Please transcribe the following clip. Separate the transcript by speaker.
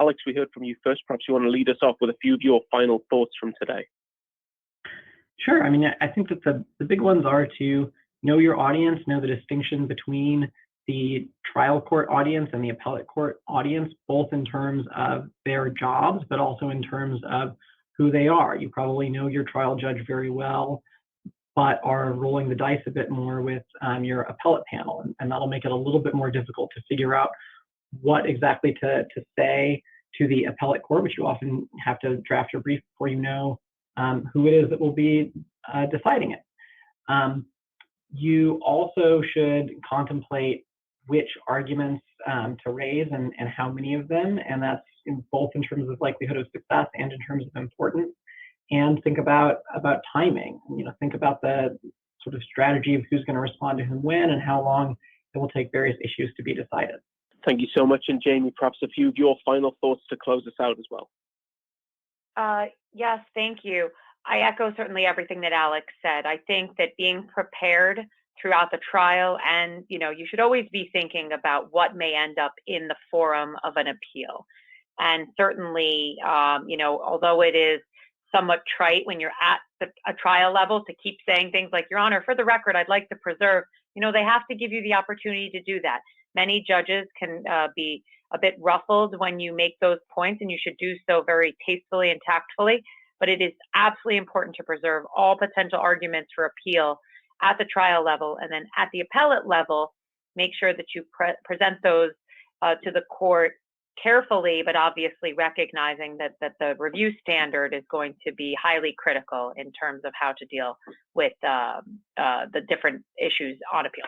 Speaker 1: Alex, we heard from you first. Perhaps you want to lead us off with a few of your final thoughts from today.
Speaker 2: Sure. I mean, I think that the big ones are to know your audience, know the distinction between the trial court audience and the appellate court audience, both in terms of their jobs, but also in terms of who they are. You probably know your trial judge very well, but are rolling the dice a bit more with your appellate panel. And that'll make it a little bit more difficult to figure out what exactly to say to the appellate court, which you often have to draft your brief before you know who it is that will be deciding it. You also should contemplate which arguments to raise and how many of them, and that's both in terms of likelihood of success and in terms of importance. And think about timing. Think about the sort of strategy of who's going to respond to whom when and how long it will take various issues to be decided.
Speaker 1: Thank you so much. And Jemi, perhaps a few of your final thoughts to close us out as well.
Speaker 3: Yes, thank you. I echo certainly everything that Alex said. I think that being prepared throughout the trial, and you should always be thinking about what may end up in the forum of an appeal. And certainly, although it is somewhat trite when you're at a trial level to keep saying things like, Your Honor, for the record, I'd like to preserve, they have to give you the opportunity to do that. Many judges can be a bit ruffled when you make those points, and you should do so very tastefully and tactfully. But it is absolutely important to preserve all potential arguments for appeal at the trial level, and then at the appellate level, make sure that you present those to the court carefully, but obviously recognizing that the review standard is going to be highly critical in terms of how to deal with the different issues on appeal.